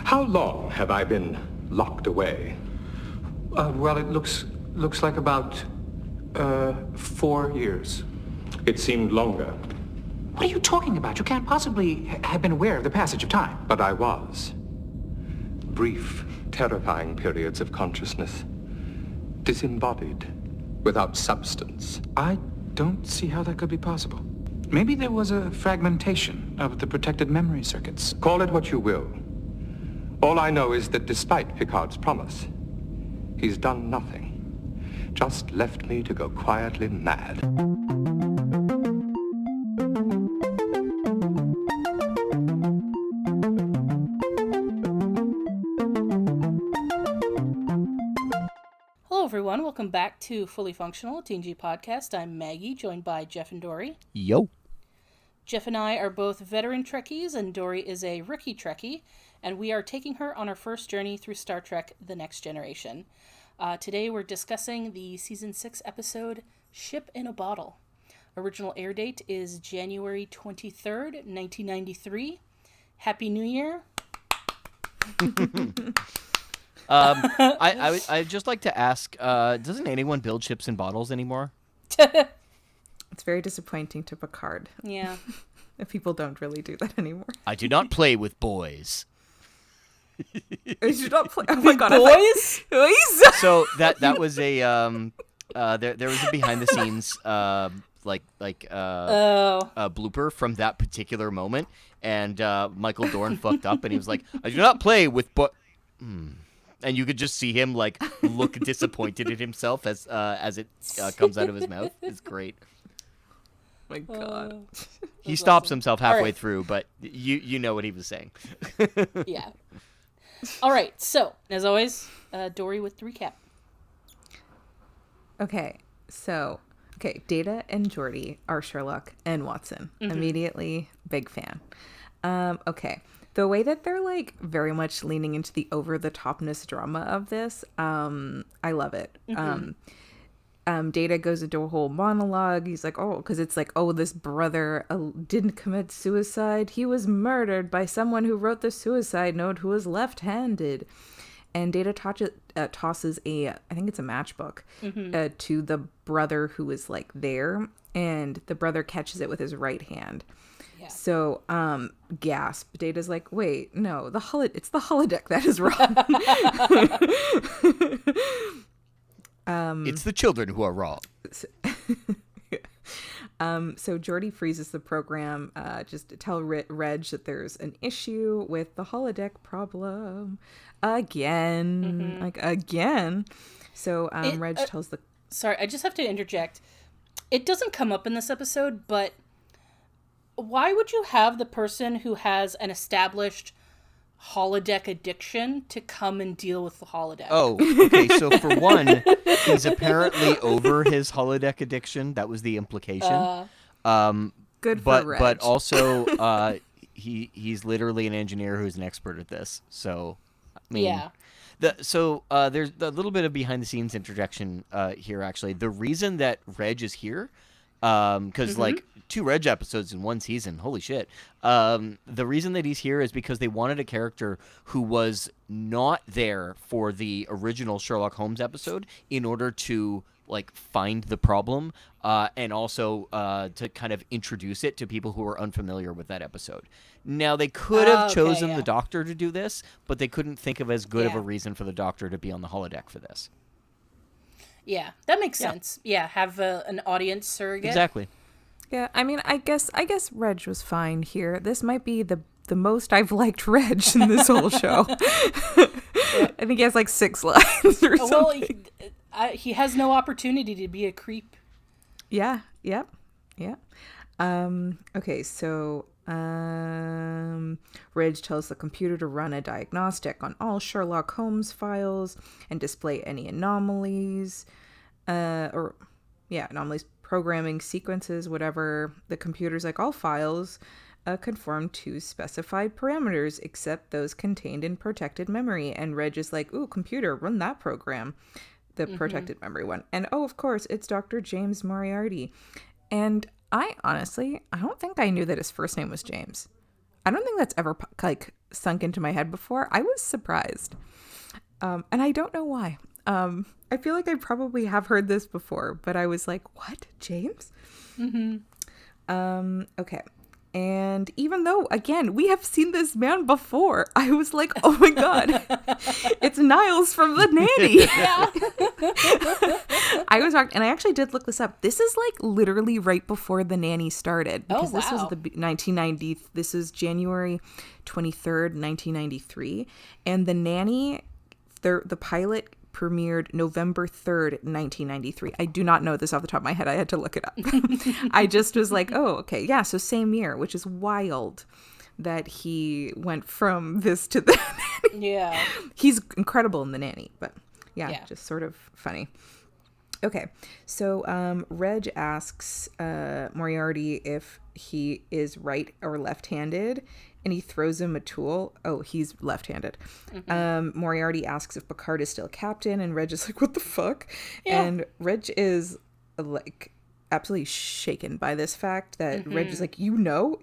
How long have I been locked away? Well, it looks like about 4 years. It seemed longer, What are you talking about? You can't possibly have been aware of the passage of time. but I was. Brief, terrifying periods of consciousness. Disembodied, without substance. I don't see how that could be possible. Maybe there was a fragmentation of the protected memory circuits. Call it what you will. All I know is that despite Picard's promise, he's done nothing. Just left me to go quietly mad. Hello everyone, welcome back to Fully Functional, a TNG podcast. I'm Maggie, joined by Jeff and Dory. Yo. Jeff and I are both veteran Trekkies, and Dory is a rookie Trekkie, and we are taking her on our first journey through Star Trek The Next Generation. Today we're discussing the Season 6 episode, Ship in a Bottle. Original air date is January 23rd, 1993. Happy New Year. I'd just like to ask, doesn't anyone build ships in bottles anymore? It's very disappointing to Picard. Yeah. If people don't really do that anymore. I do not play with boys. You should not play. Oh my god, Boys? Boys? So that was a there was a behind the scenes a blooper from that particular moment, and Michael Dorn fucked up and he was like, I do not play with and you could just see him like look disappointed at himself as it comes out of his mouth. It's great. My god. He stops himself halfway right. through, but you know what he was saying. Yeah. All right, so, as always, Dory with the recap. Okay, Data and Geordi are Sherlock and Watson. Mm-hmm. Immediately, big fan. Okay. The way that they're like very much leaning into the over-the-topness drama of this, I love it. Mm-hmm. Data goes into a whole monologue. He's like, because it's like, this brother didn't commit suicide. He was murdered by someone who wrote the suicide note who was left-handed. And Data tosses I think it's a matchbook, to the brother who is like there. And the brother catches it with his right hand. Yeah. So, gasp. Data's like, wait, no, it's the holodeck that is wrong. It's the children who are wrong. So Geordi freezes the program just to tell Reg that there's an issue with the holodeck problem again. Like, again. So Reg tells the... Sorry, I just have to interject. It doesn't come up in this episode, but why would you have the person who has an established holodeck addiction to come and deal with the holodeck? Oh, okay. So for one, he's apparently over his holodeck addiction. That was the implication. Good for Reg. But also, he's literally an engineer who's an expert at this. So, I mean, yeah. There's a little bit of behind the scenes interjection here. Actually, the reason that Reg is here, because like 2 Reg episodes in one season, holy shit. The reason that he's here is because they wanted a character who was not there for the original Sherlock Holmes episode in order to like find the problem and also to kind of introduce it to people who are unfamiliar with that episode. Now, they could have chosen the Doctor to do this, but they couldn't think of as good of a reason for the Doctor to be on the holodeck for this. Yeah, that makes sense. Yeah, have an audience surrogate. Exactly. Yeah, I mean, I guess Reg was fine here. This might be the most I've liked Reg in this whole show. I think he has like 6 lines or something. Well, he has no opportunity to be a creep. Yeah. Okay, so Reg tells the computer to run a diagnostic on all Sherlock Holmes files and display any anomalies. Anomalies, programming sequences, whatever. The computer's like, all files conform to specified parameters except those contained in protected memory. And Reg is like, ooh, computer, run that program. The protected memory one. And of course, it's Dr. James Moriarty. And I don't think I knew that his first name was James. I don't think that's ever like sunk into my head before. I was surprised. And I don't know why. I feel like I probably have heard this before, but I was like, what, James? Okay. And even though, again, we have seen this man before, I was like, oh my God, it's Niles from The Nanny. Yeah. I was shocked. And I actually did look this up. This is like literally right before The Nanny started. Because this was the 1990, this is January 23rd, 1993. And The Nanny, the pilot premiered November 3rd, 1993. I do not know this off the top of my head. I had to look it up. I just was like, oh, okay. Yeah, so same year, which is wild that he went from this to The Nanny. Yeah. He's incredible in The Nanny, but yeah, just sort of funny. Okay, so Reg asks Moriarty if he is right or left-handed, and he throws him a tool. Oh, he's left-handed. Moriarty asks if Picard is still captain, and Reg is like, what the fuck? Yeah. And Reg is like absolutely shaken by this fact that Reg is like, you know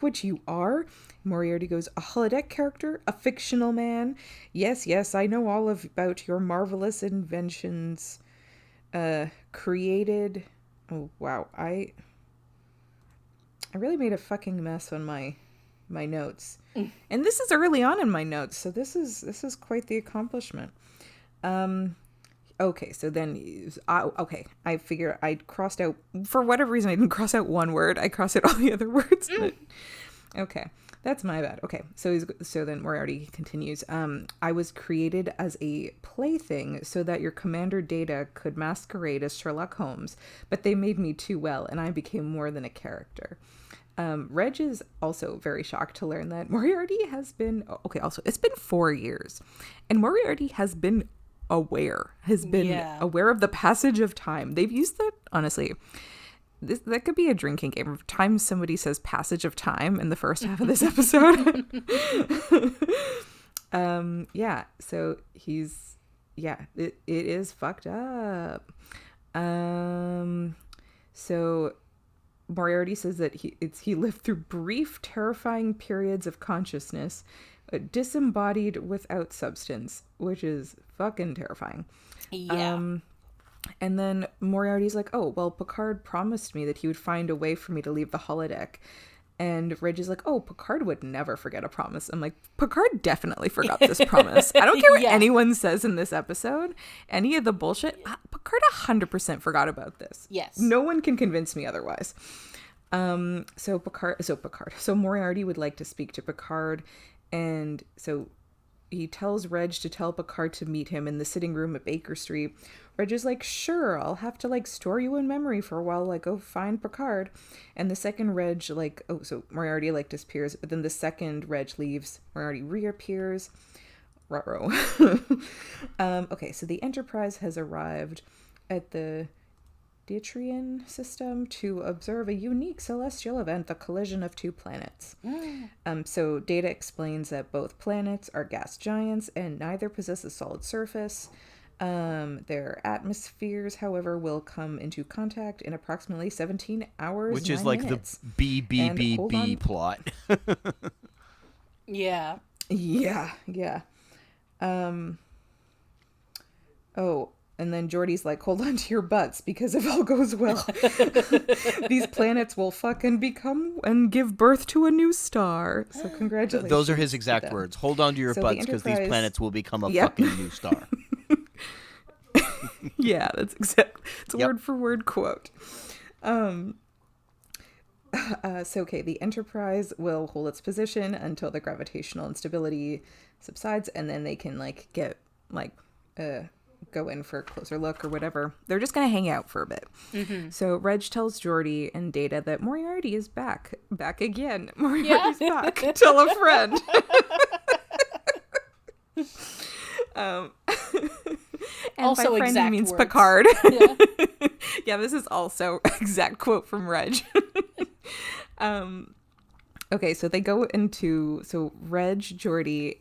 what you are? Moriarty goes, a holodeck character, a fictional man. Yes, I know all about your marvelous inventions. Created. Oh wow, I really made a fucking mess on my notes, and this is early on in my notes, so this is quite the accomplishment. Okay, so then I figure I crossed out, for whatever reason I didn't cross out one word. I crossed out all the other words. But, okay. That's my bad. Okay, so then Moriarty continues. I was created as a plaything so that your commander Data could masquerade as Sherlock Holmes, but they made me too well, and I became more than a character. Reg is also very shocked to learn that Moriarty has been... Okay, also, it's been 4 years, and Moriarty has been aware of the passage of time. They've used that, honestly... that could be a drinking game. Every time somebody says passage of time in the first half of this episode. So he's, it is fucked up. So Moriarty says that he lived through brief, terrifying periods of consciousness, disembodied without substance, which is fucking terrifying. Yeah. And then Moriarty's like, oh, well, Picard promised me that he would find a way for me to leave the holodeck. And Reg is like, oh, Picard would never forget a promise. I'm like, Picard definitely forgot this promise. I don't care what anyone says in this episode. Any of the bullshit. Picard 100% forgot about this. Yes. No one can convince me otherwise. So Moriarty would like to speak to Picard. And so he tells Reg to tell Picard to meet him in the sitting room at Baker Street. Reg is like, sure, I'll have to like store you in memory for a while, like go find Picard. And the second Reg so Moriarty like disappears, but then the second Reg leaves, Moriarty reappears. Ruh-roh. Okay, so the Enterprise has arrived at the Dietrian system to observe a unique celestial event, the collision of two planets. So Data explains that both planets are gas giants and neither possess a solid surface. Their atmospheres, however, will come into contact in approximately 17 hours. Which is like minutes. The BBBB plot. Yeah. Yeah. Oh, and then Geordi's like, hold on to your butts, because if all goes well, these planets will fucking become and give birth to a new star. So congratulations. Those are his exact words. Hold on to your butts, because these planets will become a fucking new star. Yeah, that's exactly. It's a word for word quote. The Enterprise will hold its position until the gravitational instability subsides, and then they can go in for a closer look or whatever. They're just gonna hang out for a bit. So Reg tells Geordi and Data that Moriarty is back again. Moriarty's back. Tell a friend. And also by friend, he means words. Picard. Yeah. Yeah, this is also exact quote from Reg. Okay, so they go into Reg, Geordi.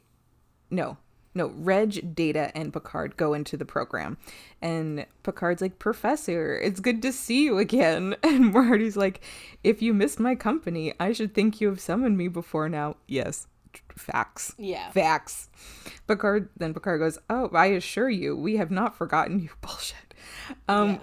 No, Reg, Data, and Picard go into the program. And Picard's like, Professor, it's good to see you again. And Moriarty's like, if you missed my company, I should think you have summoned me before now. Yes. Facts. Yeah. Facts. Picard goes, oh, I assure you, we have not forgotten you. Bullshit.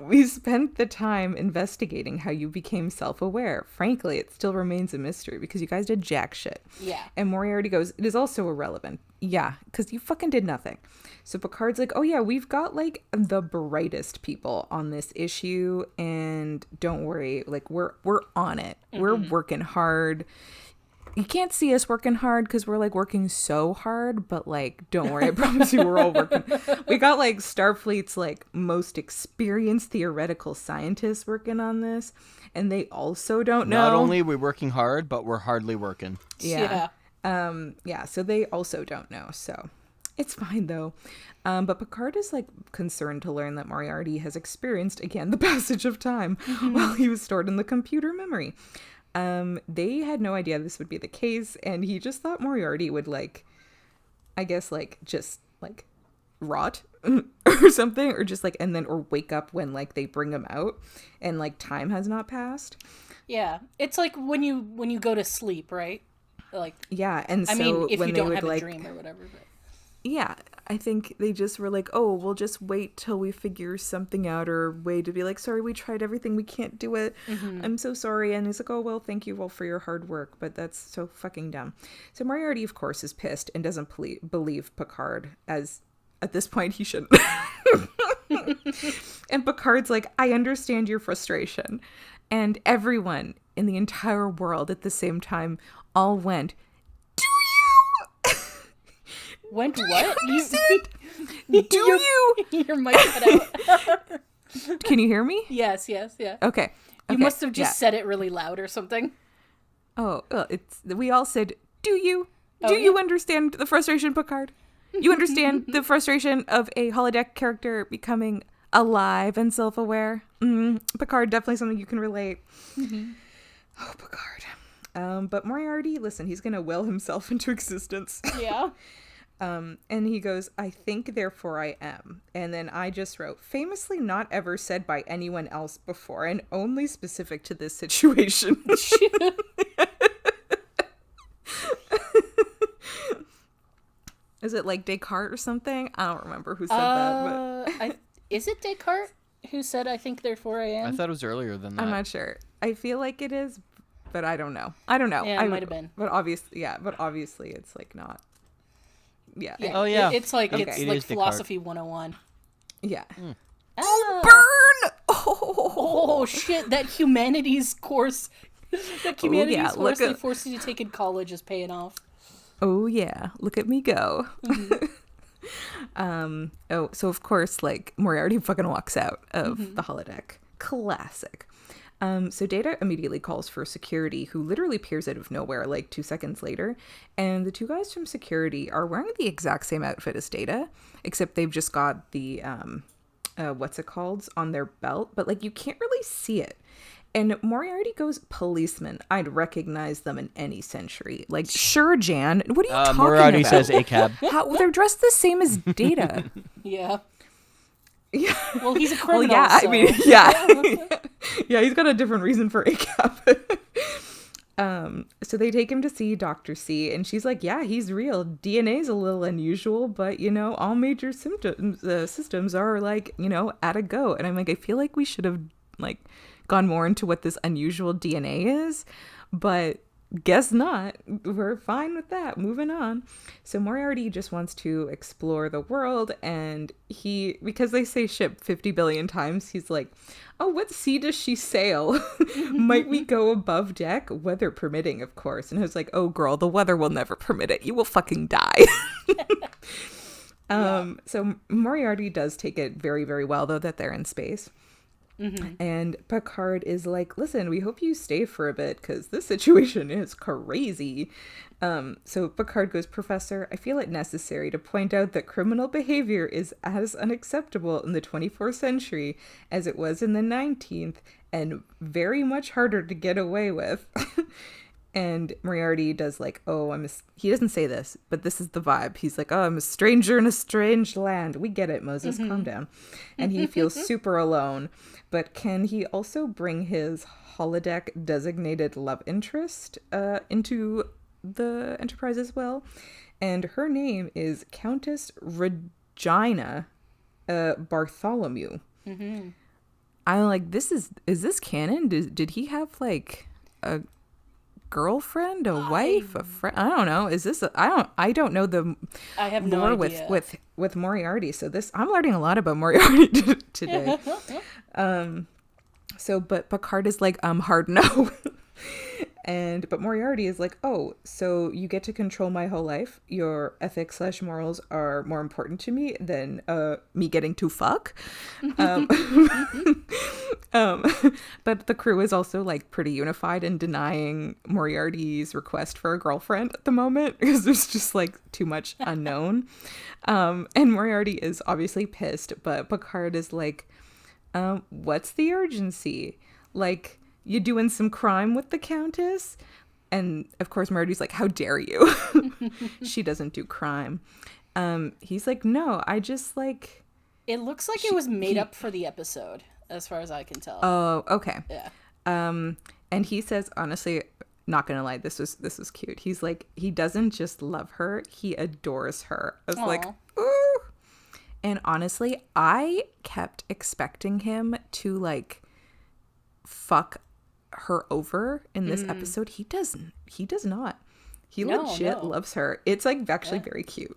We spent the time investigating how you became self-aware. Frankly, it still remains a mystery because you guys did jack shit. Yeah. And Moriarty goes, it is also irrelevant. Yeah, because you fucking did nothing. So Picard's like, oh yeah, we've got like the brightest people on this issue, and don't worry, like we're on it. We're working hard. You can't see us working hard because we're like working so hard, but like, don't worry, I promise you we're all working. We got like Starfleet's like most experienced theoretical scientists working on this, and they also don't know. Not only are we working hard, but we're hardly working. Yeah. So they also don't know, so it's fine though. But Picard is like concerned to learn that Moriarty has experienced again the passage of time while he was stored in the computer memory. They had no idea this would be the case, and he just thought Moriarty would like, I guess like just like rot or something, or just like, and then or wake up when like they bring him out and like time has not passed. Yeah, it's like when you go to sleep, right? Like, yeah, and so I mean, if when you they don't would have a like dream or whatever. But. Yeah, I think they just were like, oh, we'll just wait till we figure something out, or wait to be like, sorry, we tried everything, we can't do it. I'm so sorry. And he's like, oh, well, thank you all for your hard work, but that's so fucking dumb. So Moriarty, of course, is pissed and doesn't believe Picard, as at this point he shouldn't. And Picard's like, I understand your frustration. And everyone in the entire world at the same time all went, do you? Went what? Do you? Your mic cut out. Can you hear me? Yes, yeah. Okay. You must have just said it really loud or something. Oh, well, we all said, do you? Do you understand the frustration, Picard? You understand the frustration of a holodeck character becoming alive and self-aware? Picard, definitely something you can relate. Oh, Picard. But Moriarty, listen, he's going to will himself into existence. Yeah. And he goes, I think, therefore I am. And then I just wrote, famously not ever said by anyone else before, and only specific to this situation. Is it like Descartes or something? I don't remember who said that. But is it Descartes who said, I think, therefore I am? I thought it was earlier than that. I'm not sure. I feel like it is, but I don't know. Yeah, it might have been. But obviously it's like not. Yeah. Oh, yeah. It's like, Okay. it's It like is philosophy 101. Yeah. Oh, Burn! Oh, shit. That humanities course. That humanities course they forced you to take in college is paying off. Oh, yeah. Look at me go. So of course, like, Moriarty fucking walks out of the holodeck. Classic. So Data immediately calls for security, who literally appears out of nowhere like 2 seconds later. And the two guys from security are wearing the exact same outfit as Data, except they've just got the, what's it called, on their belt. But like, you can't really see it. And Moriarty goes, policeman. I'd recognize them in any century. Like, sure, Jan. What are you talking Moriarty about? says ACAB. They're dressed the same as Data. Yeah. Yeah. Well, he's a criminal. Well, yeah, so. I mean, yeah. Yeah, he's got a different reason for ACAP. So they take him to see Dr. C, and she's like, yeah, he's real. DNA's a little unusual, but, you know, all major systems are, like, you know, at a go. And I'm like, I feel like we should have, like, gone more into what this unusual DNA is, but guess not. We're fine with that. Moving on. So Moriarty just wants to explore the world, and because they say ship 50 billion times, he's like, oh, what sea does she sail? Might we go above deck? Weather permitting, of course. And I was like, oh girl, the weather will never permit it. You will fucking die. So Moriarty does take it very, very well, though, that they're in space. And Picard is like, listen, we hope you stay for a bit because this situation is crazy. So Picard goes, Professor, I feel it necessary to point out that criminal behavior is as unacceptable in the 24th century as it was in the 19th, and very much harder to get away with. And Moriarty does like, oh, he doesn't say this, but this is the vibe. He's like, oh, I'm a stranger in a strange land. We get it, Moses, calm down. And he feels super alone. But can he also bring his holodeck designated love interest into the Enterprise as well? And her name is Countess Regina Bartholomew. I'm like, is this canon? Did he have like a girlfriend, a wife, a friend? I don't know. Is this? I don't know the I have no lore idea. with Moriarty. So I'm learning a lot about Moriarty today. But Picard is like, hard no. But Moriarty is like, oh, so you get to control my whole life. Your ethics/morals are more important to me than me getting to fuck. But the crew is also like pretty unified in denying Moriarty's request for a girlfriend at the moment because there's just like too much unknown. And Moriarty is obviously pissed, but Picard is like, what's the urgency? Like, you doing some crime with the Countess? And of course Moriarty's like, how dare you? She doesn't do crime. He's like, no, I just like... It looks like it was made up for the episode, as far as I can tell. Oh, okay. Yeah. And he says, honestly, not gonna lie, this was cute. He's like, he doesn't just love her, he adores her. I was like, ooh. And honestly, I kept expecting him to like fuck her over in this episode. He doesn't. He does not. He legit loves her. It's like actually very cute.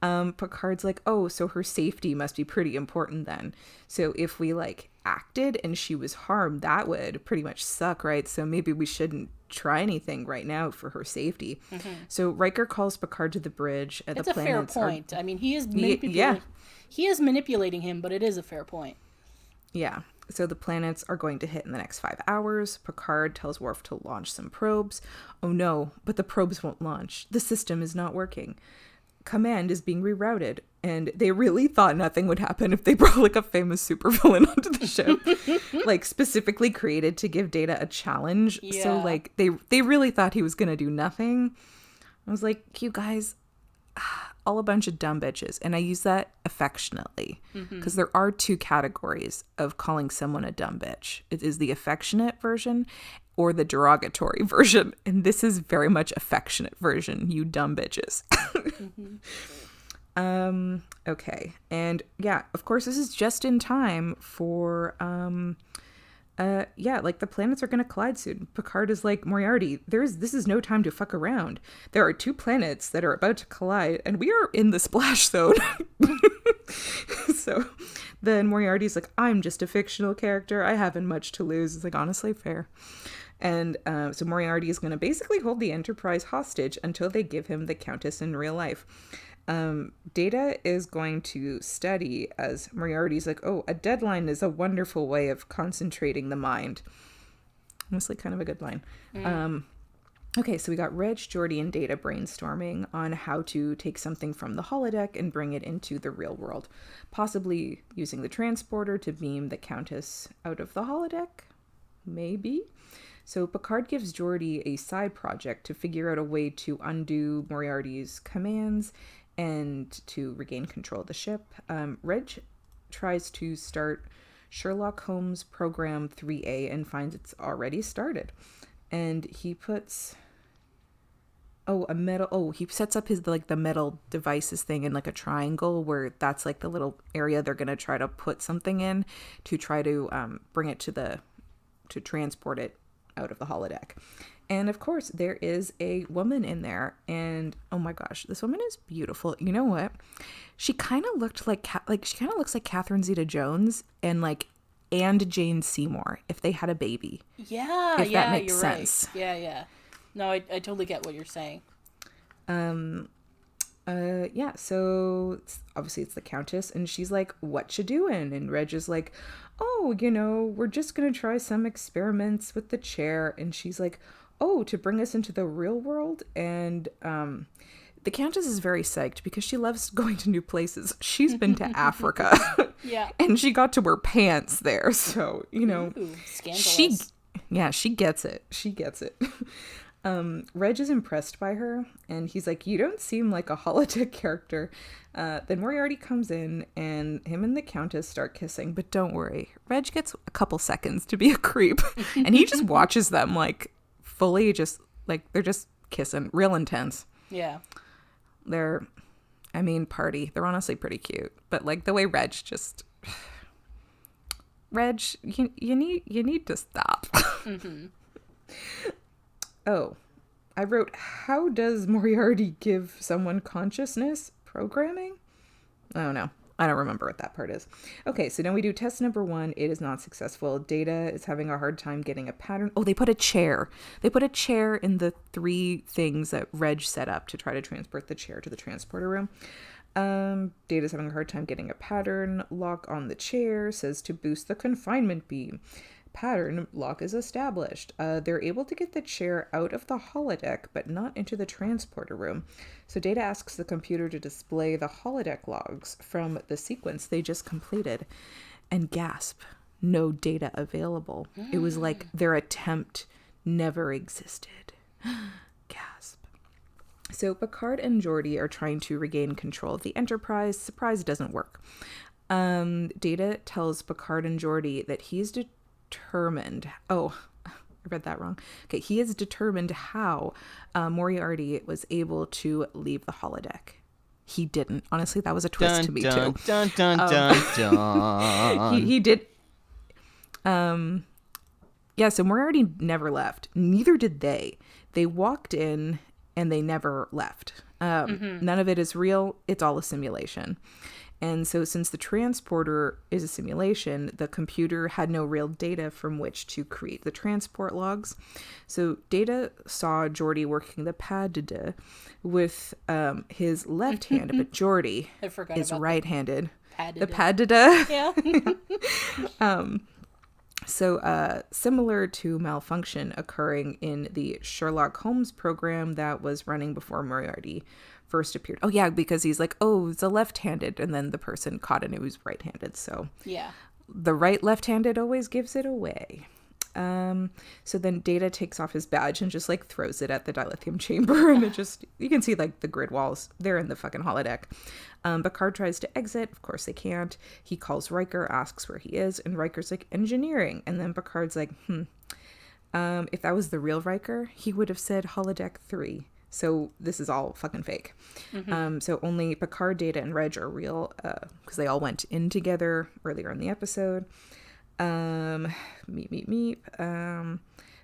Picard's like, oh, so her safety must be pretty important then. So if we like acted and she was harmed, that would pretty much suck, right? So maybe we shouldn't try anything right now for her safety. So Riker calls Picard to the bridge. It's a fair point. I mean, he is manipulating. He is manipulating him, but it is a fair point. Yeah. So the planets are going to hit in the next 5 hours. Picard tells Worf to launch some probes. Oh no, but the probes won't launch. The system is not working. Command is being rerouted. And they really thought nothing would happen if they brought like a famous supervillain onto the ship. Like specifically created to give Data a challenge. Yeah. So like they really thought he was going to do nothing. I was like, you guys, all a bunch of dumb bitches. And I use that affectionately because there are two categories of calling someone a dumb bitch. It is the affectionate version or the derogatory version. And this is very much affectionate version, you dumb bitches. Okay. And yeah, of course, this is just in time for, like the planets are going to collide soon. Picard is like, Moriarty, this is no time to fuck around. There are two planets that are about to collide and we are in the splash zone. So then Moriarty's like, I'm just a fictional character. I haven't much to lose. It's like, honestly, fair. And so Moriarty is going to basically hold the Enterprise hostage until they give him the Countess in real life. Data is going to study as Moriarty's like, oh, a deadline is a wonderful way of concentrating the mind. Honestly, kind of a good line. Okay, so we got Reg, Geordi, and Data brainstorming on how to take something from the holodeck and bring it into the real world, possibly using the transporter to beam the Countess out of the holodeck. Maybe. So Picard gives Geordi a side project to figure out a way to undo Moriarty's commands and to regain control of the ship. Reg tries to start Sherlock Holmes Program 3A and finds it's already started. And he puts he sets up his the metal devices thing in like a triangle where that's like the little area they're going to try to put something in to try to bring it to transport it out of the holodeck. And of course there is a woman in there, and oh my gosh, this woman is beautiful. You know what? She kind of looked she kind of looks like Catherine Zeta-Jones and Jane Seymour if they had a baby. Yeah, if that makes sense. Right. Yeah. No, I totally get what you're saying. So obviously it's the Countess, and she's like, what you doing? And Reg is like, oh, we're just gonna try some experiments with the chair. And she's like, oh, to bring us into the real world? And the Countess is very psyched because she loves going to new places. She's been to Africa. Yeah. And she got to wear pants there. So, Ooh, scandalous. she gets it. She gets it. Reg is impressed by her, and he's like, you don't seem like a holodeck character. Then Moriarty comes in, and him and the Countess start kissing. But don't worry, Reg gets a couple seconds to be a creep, and he just watches them, like, fully just, like, they're just kissing, real intense. Yeah. They're, I mean, party. They're honestly pretty cute. But, like, the way Reg just... Reg, you need to stop. Mm-hmm. Oh, I wrote, how does Moriarty give someone consciousness programming? Oh no, I don't remember what that part is. Okay, so now we do test number 1. It is not successful. Data is having a hard time getting a pattern. Oh, they put a chair. They put a chair in the 3 things that Reg set up to try to transport the chair to the transporter room. Data's having a hard time getting a pattern lock on the chair. Says to boost the confinement beam. Pattern lock is established. They're able to get the chair out of the holodeck, but not into the transporter room. So Data asks the computer to display the holodeck logs from the sequence they just completed. And gasp, no data available. It was like their attempt never existed. Gasp. So Picard and Geordi are trying to regain control of the Enterprise. Surprise, doesn't work. Data tells Picard and Geordi that he's determined. Oh, I read that wrong. Okay, he is determined how Moriarty was able to leave the holodeck. He didn't. Honestly, that was a twist to me too. Dun, dun, dun, dun. He did. Yeah, so Moriarty never left. Neither did they. They walked in and they never left. None of it is real. It's all a simulation. And so since the transporter is a simulation, the computer had no real data from which to create the transport logs. So Data saw Geordi working the pad with his left hand, but Geordi is right-handed. The pad Yeah. So similar to malfunction occurring in the Sherlock Holmes program that was running before Moriarty first appeared. Oh yeah, because he's like, oh, it's a left-handed, and then the person caught it, it was right-handed. So yeah, the right left-handed always gives it away. So then Data takes off his badge and just like throws it at the dilithium chamber, and it just, you can see like the grid walls, they're in the fucking holodeck. Picard tries to exit. Of course they can't. He calls Riker, asks where he is, and Riker's like, engineering. And then Picard's like, if that was the real Riker, he would have said holodeck 3. So this is all fucking fake. So only Picard, Data, and Reg are real, because they all went in together earlier in the episode.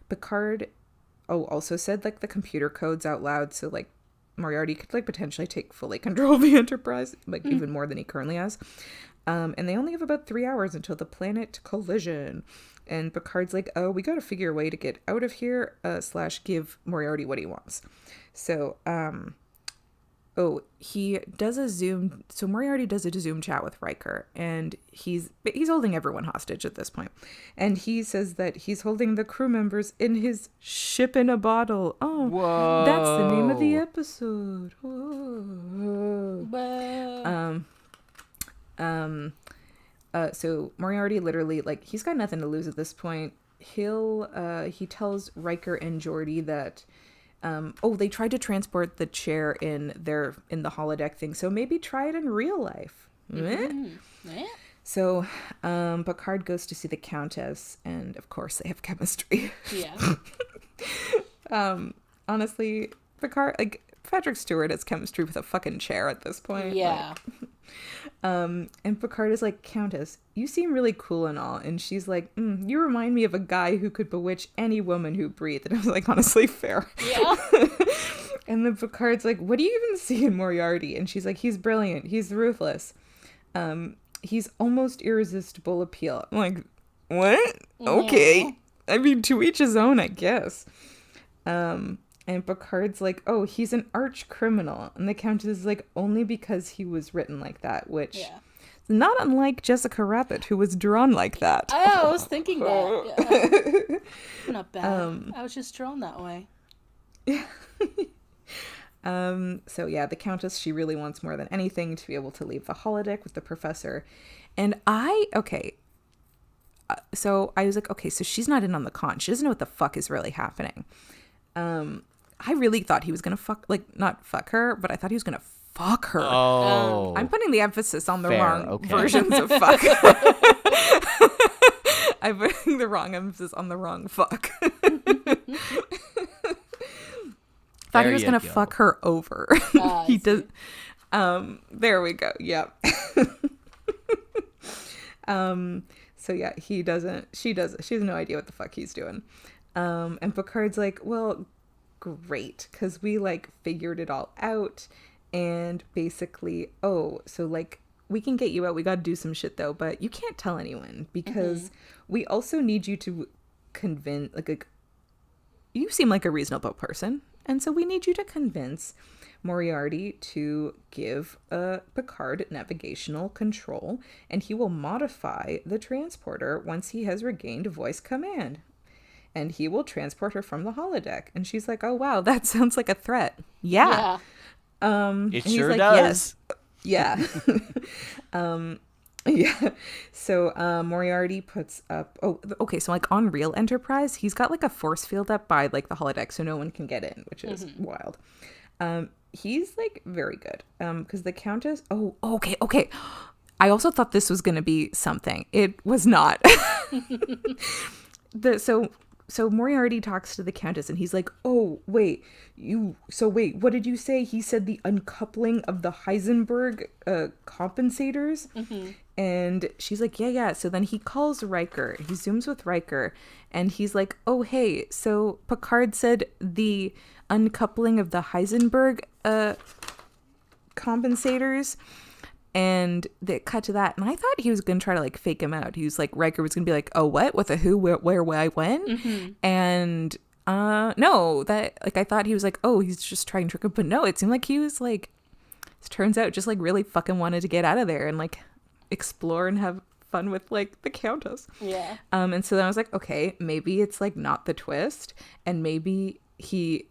Picard also said like the computer codes out loud, so like Moriarty could like potentially take fully control of the Enterprise, like even more than he currently has. And they only have about 3 hours until the planet collision. And Picard's like, oh, we gotta figure a way to get out of here, / give Moriarty what he wants. So, he does a Zoom. So Moriarty does a Zoom chat with Riker, and he's holding everyone hostage at this point. And he says that he's holding the crew members in his ship in a bottle. Oh, whoa. That's the name of the episode. So Moriarty literally, like, he's got nothing to lose at this point. He tells Riker and Geordi that they tried to transport the chair in the holodeck thing, so maybe try it in real life. So Picard goes to see the Countess, and of course they have chemistry. Yeah. Honestly, Picard, like, Patrick Stewart has chemistry with a fucking chair at this point. Yeah. And Picard is like, Countess, you seem really cool and all. And she's like, you remind me of a guy who could bewitch any woman who breathed. And I was like, honestly, fair. Yeah. And then Picard's like, what do you even see in Moriarty? And she's like, he's brilliant. He's ruthless. He's almost irresistible appeal. I'm like, what? Yeah. Okay. I mean, to each his own, I guess. And Picard's like, oh, he's an arch criminal. And the Countess is like, only because he was written like that, which is not unlike Jessica Rabbit, who was drawn like that. I was thinking that. Yeah. Not bad. I was just drawn that way. So yeah, the Countess, she really wants more than anything to be able to leave the holodeck with the professor. And so I was like, okay, so she's not in on the con. She doesn't know what the fuck is really happening. I really thought he was gonna not fuck her, but I thought he was gonna fuck her. Oh. I'm putting the emphasis on the Fair, wrong okay. versions of fuck. I'm putting the wrong emphasis on the wrong fuck. Thought There he was you gonna go. fuck her over. He does. There we go. Yep. So yeah, he doesn't. She does. She has no idea what the fuck he's doing. And Picard's like, well, great, because we like figured it all out, and basically, oh, so like we can get you out. We got to do some shit though, but you can't tell anyone because we also need you to convince like you seem like a reasonable person, and so we need you to convince Moriarty to give Picard navigational control, and he will modify the transporter once he has regained voice command. And he will transport her from the holodeck. And she's like, oh, wow, that sounds like a threat. Yeah. It sure does. Yes. Yeah. Yeah. So Moriarty puts up... Oh, okay. So like on Real Enterprise, he's got like a force field up by like the holodeck so no one can get in, which is wild. He's like very good because the Countess... Oh, okay. I also thought this was going to be something. It was not. So Moriarty talks to the Countess and he's like, oh, wait, what did you say? He said the uncoupling of the Heisenberg compensators. And she's like, yeah. So then he calls Riker. He zooms with Riker and he's like, oh, hey, so Picard said the uncoupling of the Heisenberg compensators. And they cut to that. And I thought he was going to try to like fake him out. He was like, Riker was going to be like, oh, what? With a who, where, why, when? And no, that like I thought he was like, oh, he's just trying to trick him. But no, it seemed like he was like, it turns out just like really fucking wanted to get out of there and like explore and have fun with like the Countess. Yeah. And so then I was like, okay, maybe it's like not the twist. And maybe they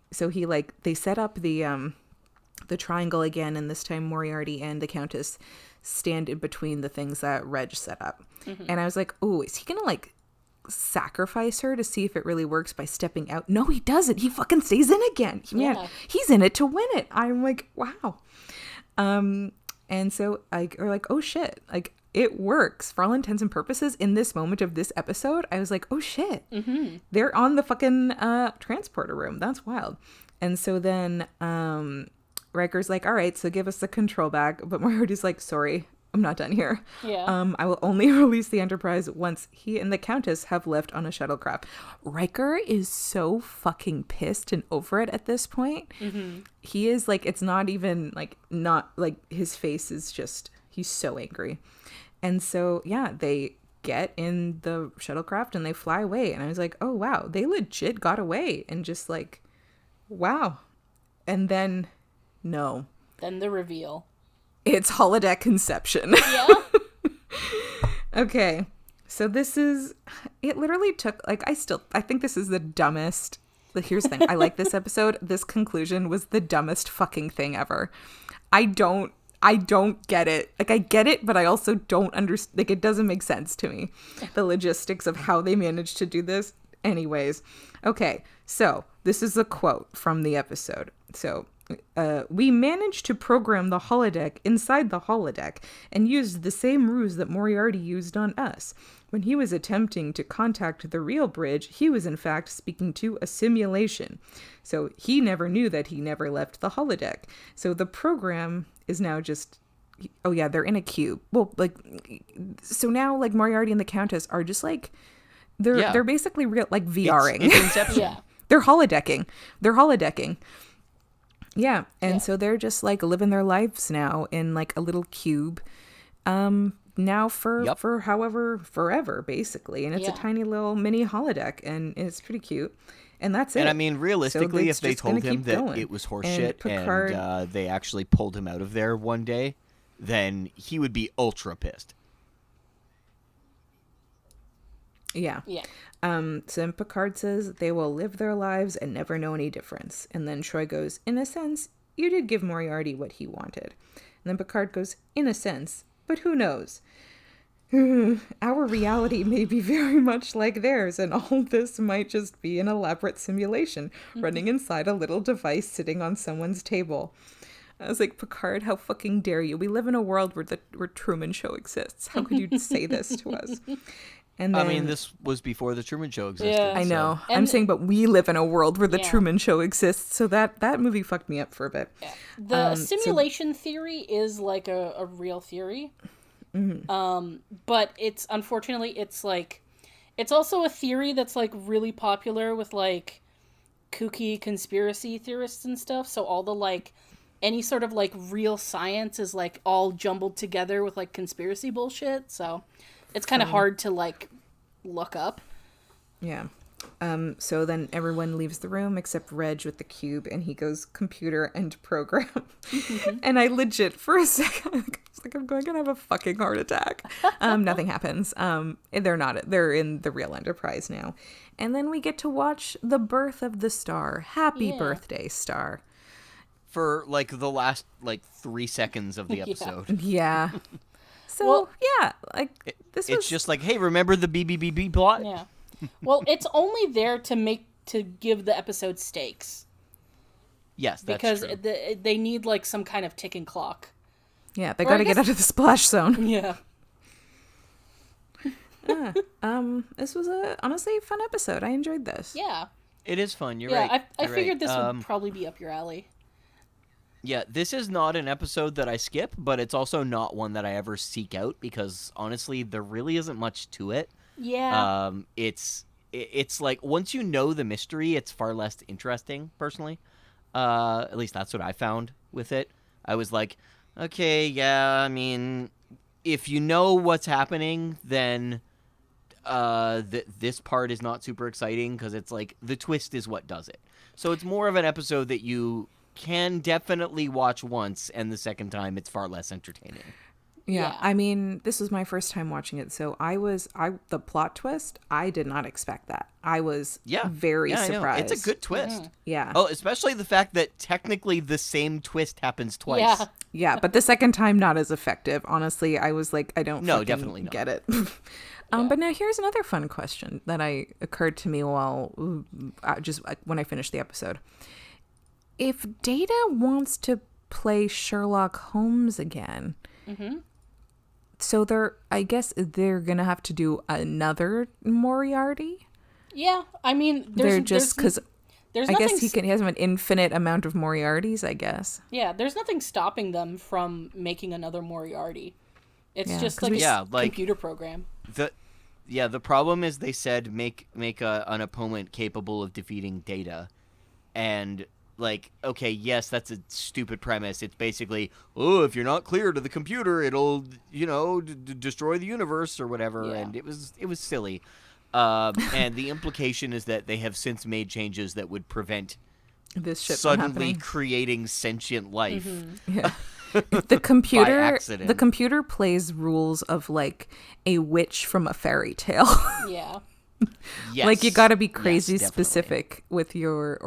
set up the triangle again, and this time Moriarty and the Countess stand in between the things that Reg set up. And I was like, oh, is he gonna like sacrifice her to see if it really works by stepping out? No, he doesn't. He fucking stays in again. Man, he's in it to win it. I'm like, wow. And so or like, oh shit, like it works for all intents and purposes. In this moment of this episode, I was like, oh shit, they're on the fucking transporter room. That's wild. And so then Riker's like, all right, so give us the control back. But Moriarty's like, sorry, I'm not done here. Yeah. I will only release the Enterprise once he and the Countess have left on a shuttlecraft. Riker is so fucking pissed and over it at this point. He is like, it's not even like, not like his face is just, he's so angry. And so, yeah, they get in the shuttlecraft and they fly away. And I was like, oh, wow, they legit got away. And just like, wow. And then... No. Then the reveal. It's holodeck conception. Yeah. Okay. So it literally took, like, I think this is the dumbest. Here's the thing. I like this episode. This conclusion was the dumbest fucking thing ever. I don't get it. Like, I get it, but I also don't understand. Like, it doesn't make sense to me. The logistics of how they managed to do this. Anyways. Okay. So this is a quote from the episode. So, we managed to program the holodeck inside the holodeck and used the same ruse that Moriarty used on us. When he was attempting to contact the real bridge, he was in fact speaking to a simulation. So he never knew that he never left the holodeck. So the program is now just... Oh yeah, they're in a cube. Well, like... So now, like, Moriarty and the Countess are just like... They're basically real, like, VRing. It's Inception. Yeah. They're holodecking. Yeah, and so they're just like living their lives now in like a little cube, now for forever basically, and it's a tiny little mini holodeck, and it's pretty cute, and that's it. And I mean, realistically, So if they just gonna told him keep that going. it was And horseshit Picard- and they actually pulled him out of there one day, then he would be ultra pissed. Yeah. Yeah. So then Picard says they will live their lives and never know any difference. And then Troy goes, in a sense, you did give Moriarty what he wanted. And then Picard goes, in a sense, but who knows? Our reality may be very much like theirs, and all this might just be an elaborate simulation running inside a little device sitting on someone's table. I was like, Picard, how fucking dare you? We live in a world where Truman Show exists. How could you say this to us? And then, I mean, this was before the Truman Show existed. Yeah. I know. And- I'm saying, but we live in a world where the Yeah. Truman Show exists. So that movie fucked me up for a bit. Yeah. The simulation theory is like a real theory. But it's unfortunately it's also a theory that's like really popular with like kooky conspiracy theorists and stuff. So all the like any sort of like real science is like all jumbled together with like conspiracy bullshit. So it's kind of hard to like look up. Yeah. So then everyone leaves the room except Reg with the cube, and he goes computer and program. And I legit, for a second, I was like, I'm going to have a fucking heart attack. Nothing happens. They're in the real Enterprise now. And then we get to watch the birth of the star. Happy birthday, Star. For like the last like 3 seconds of the episode. Yeah. So, Well, yeah, like this was It's just like, hey, remember the BBBB plot? Yeah. Well, it's only there to give the episode stakes. Yes, that's Because true. they need like some kind of ticking clock. Yeah, they Or I got to get guess- out of the splash zone. Yeah. This was honestly fun episode. I enjoyed this. Yeah. It is fun. You're Yeah, right. I You're figured right. this would probably be up your alley. Yeah, this is not an episode that I skip, but it's also not one that I ever seek out because honestly, there really isn't much to it. Yeah. It's like once you know the mystery, it's far less interesting. Personally, at least that's what I found with it. I was like, okay, yeah. I mean, if you know what's happening, then this part is not super exciting because it's like the twist is what does it. So it's more of an episode that you can definitely watch once, and the second time it's far less entertaining. Yeah, I mean, this was my first time watching it, so the plot twist, I did not expect that. I was very I know. surprised. It's a good twist. Yeah. Oh, especially the fact that technically the same twist happens twice. Yeah. Yeah, but the second time not as effective. Honestly, I was like, I don't No, fucking definitely not. get it. But now here's another fun question that occurred to me while just when I finished the episode. If Data wants to play Sherlock Holmes again, so I guess they're gonna have to do another Moriarty. Yeah. I mean, They're just because there's I nothing. guess he has an infinite amount of Moriartys. I guess. Yeah, there's nothing stopping them from making another Moriarty. It's Yeah, just 'cause like a like- computer program. The problem is they said make an opponent capable of defeating Data, and like, okay, yes, that's a stupid premise. It's basically, oh, if you're not clear to the computer, it'll destroy the universe or whatever, Yeah. and it was silly. And the implication is that they have since made changes that would prevent This shit from suddenly happening. creating sentient life. Yeah. The computer accident. the computer plays rules of like a witch from a fairy tale. Yeah. Yes. Like you got to be Yes, crazy definitely. specific with your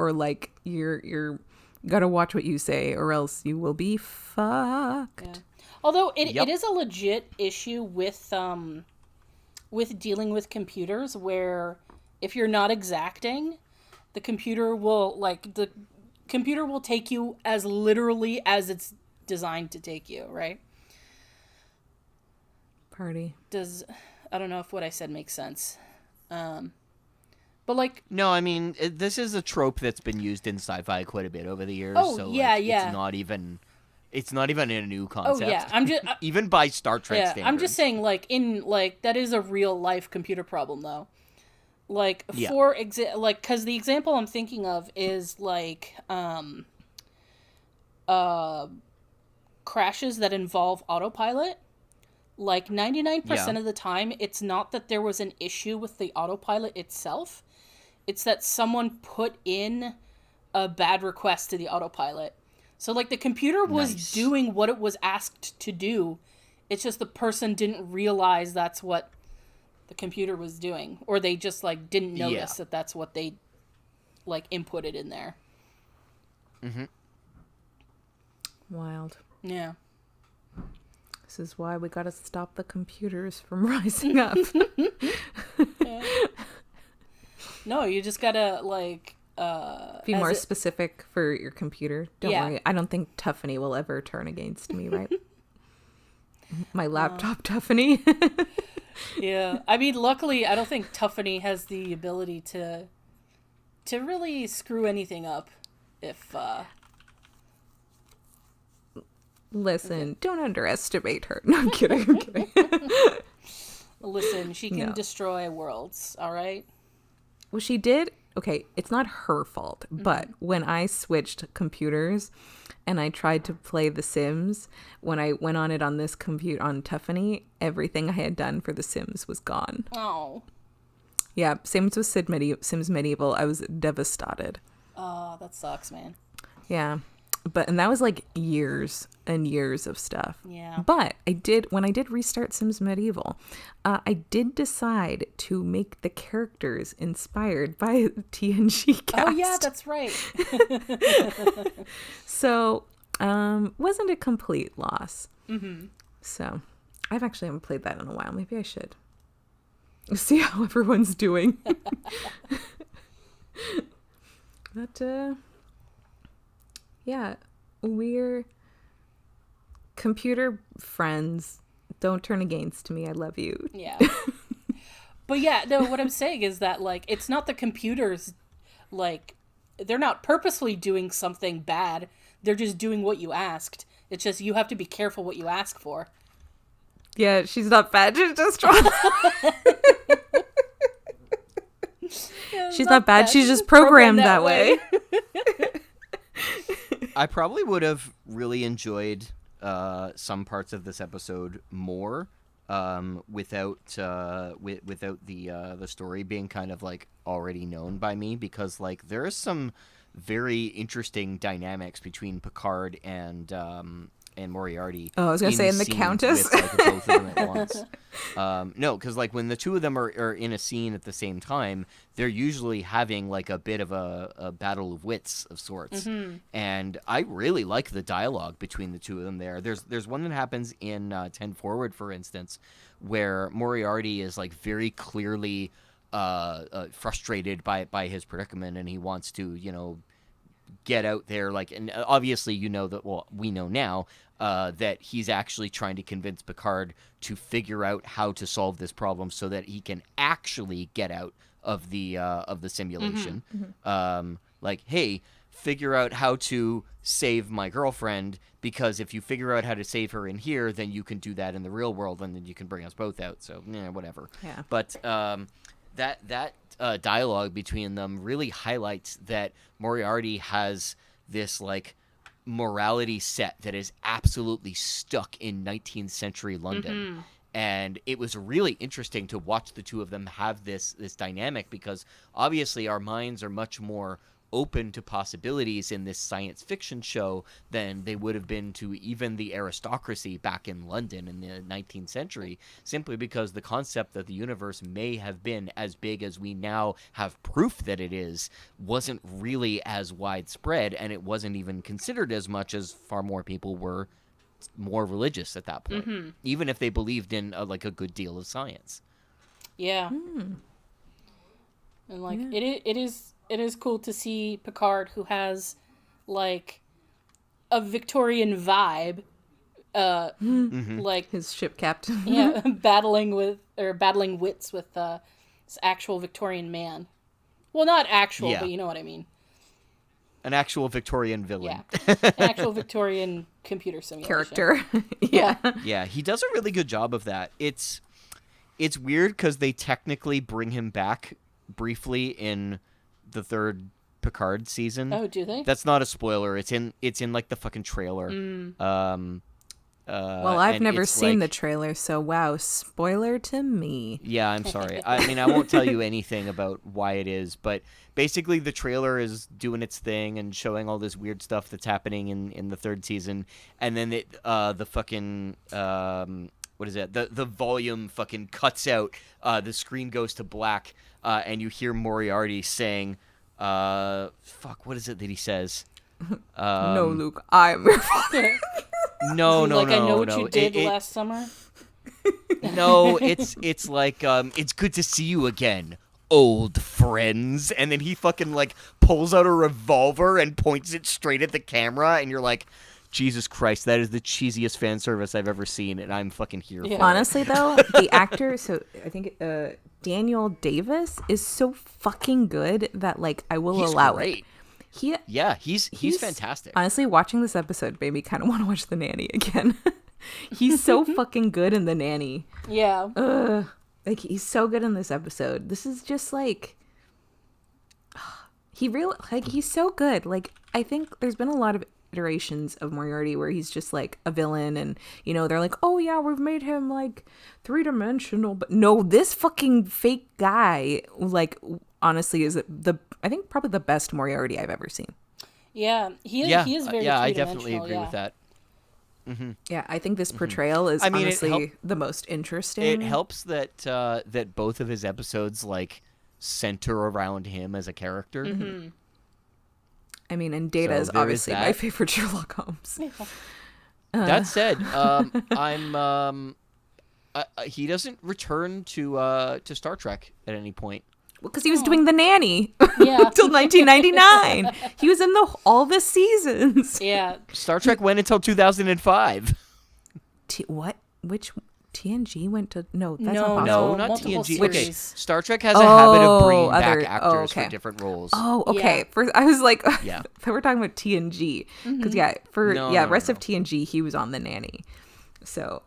you got to watch what you say or else you will be fucked. Yeah. Although it Yep. is a legit issue with dealing with computers where if you're not exacting, the computer will take you as literally as it's designed to take you, right? Party. I don't know if what I said makes sense. But like No, I mean, this is a trope that's been used in sci-fi quite a bit over the years. Oh, so, yeah, like, yeah. It's not even a new concept. yeah, I'm just even by Star Trek yeah, standards. I'm just saying that is a real life computer problem though. Like Yeah. cuz the example I'm thinking of is like crashes that involve autopilot. Like 99% of the time, it's not that there was an issue with the autopilot itself. It's that someone put in a bad request to the autopilot. So, like, the computer was Nice. doing what it was asked to do. It's just the person didn't realize that's what the computer was doing. Or they just, like, didn't notice that that's what they, like, inputted in there. Wild. Yeah. This is why we gotta stop the computers from rising up. No, you just gotta Be more specific for your computer. Don't Yeah. worry. I don't think Tuffany will ever turn against me, right? My laptop Tuffany. Yeah, I mean, luckily, I don't think Tuffany has the ability to really screw anything up. If Listen, don't underestimate her. No, I'm kidding. I'm kidding. listen, she can No. destroy worlds. All right. Well, she did. Okay, it's not her fault, but when I switched computers and I tried to play The Sims, when I went on it on this computer on Tuffany, everything I had done for The Sims was gone. Oh. Yeah, same with Sims Medieval. I was devastated. Oh, that sucks, man. Yeah, and that was like years and years of stuff. Yeah. But when I did restart Sims Medieval, I did decide to make the characters inspired by TNG cast. Oh yeah, that's right. So, wasn't a complete loss. Mm-hmm. So, I haven't played that in a while. Maybe I should see how everyone's doing. But, yeah, we're computer friends. Don't turn against me. I love you. Yeah. But yeah, no, what I'm saying is that, it's not the computers, they're not purposely doing something bad. They're just doing what you asked. It's just you have to be careful what you ask for. Yeah, she's not bad. She's just wrong. She's not bad. She's just programmed that way. I probably would have really enjoyed some parts of this episode more without the story being kind of already known by me, because there is some very interesting dynamics between Picard and Moriarty. Oh, I was gonna say, and the scenes Countess. with, both of them at once. No, because when the two of them are in a scene at the same time, they're usually having a bit of a battle of wits of sorts. Mm-hmm. And I really like the dialogue between the two of them there. There's one that happens in 10 Forward, for instance, where Moriarty is very clearly frustrated by his predicament, and he wants to get out there, and obviously we know now that he's actually trying to convince Picard to figure out how to solve this problem so that he can actually get out of the simulation. Mm-hmm. Hey, figure out how to save my girlfriend, because if you figure out how to save her in here, then you can do that in the real world, and then you can bring us both out. So whatever. Yeah. But that dialogue between them really highlights that Moriarty has this morality set that is absolutely stuck in 19th century London. Mm-hmm. And it was really interesting to watch the two of them have this dynamic, because obviously our minds are much more open to possibilities in this science fiction show than they would have been to even the aristocracy back in London in the 19th century, simply because the concept that the universe may have been as big as we now have proof that it is wasn't really as widespread, and it wasn't even considered as much, as far more people were more religious at that point, mm-hmm. even if they believed in a good deal of science. Yeah. And it is cool to see Picard, who has a Victorian vibe, mm-hmm. His ship captain. Yeah, battling wits with this actual Victorian man. Well, not actual, but you know what I mean. An actual Victorian villain. Yeah, an actual Victorian computer simulation. Character. Yeah. Yeah, he does a really good job of that. It's weird because they technically bring him back briefly in the third Picard season. Oh, do they? That's not a spoiler. It's in the fucking trailer. Well, I've never seen the trailer, so wow, spoiler to me. Yeah, I'm sorry. I mean, I won't tell you anything about why it is, but basically the trailer is doing its thing and showing all this weird stuff that's happening in the third season, and then the fucking what is it? The volume fucking cuts out. The screen goes to black, and you hear Moriarty saying, "Fuck, what is it that he says?" No, Luke, I'm your father. No, no, like, no, I know what no. you did last summer. No, it's like it's good to see you again, old friends. And then he fucking like pulls out a revolver and points it straight at the camera, and you're like, Jesus Christ, that is the cheesiest fan service I've ever seen, and I'm fucking here for it. Honestly, though, the actor, so I think Daniel Davis is so fucking good that like I will He's allow great. it. He's fantastic. Honestly, watching this episode made me kind of want to watch The Nanny again. He's so fucking good in The Nanny. Yeah. Like he's so good in this episode. This is just like he's so good. Like I think there's been a lot of iterations of Moriarty where he's just like a villain, and you know they're like, oh yeah, we've made him like 3-dimensional, but no, this fucking fake guy like honestly is I think probably the best Moriarty I've ever seen. Yeah, he is very yeah, I definitely agree with that. Mm-hmm. Yeah, I think this portrayal is honestly the most interesting. It helps that that both of his episodes like center around him as a character. Mm-hmm. I mean, and Data is obviously my favorite Sherlock Holmes. That said, he doesn't return to Star Trek at any point. Well, because he was doing The Nanny Yeah. till 1999. He was in all the seasons. Yeah. Star Trek went until 2005. What? Which TNG went to? No, that's No, not possible. No, not multiple TNG. Okay, series. Star Trek has a habit of bringing other- back actors okay. for different roles. Oh, okay. Yeah. First, I was like, Yeah. they were talking about TNG because rest of TNG he was on The Nanny, so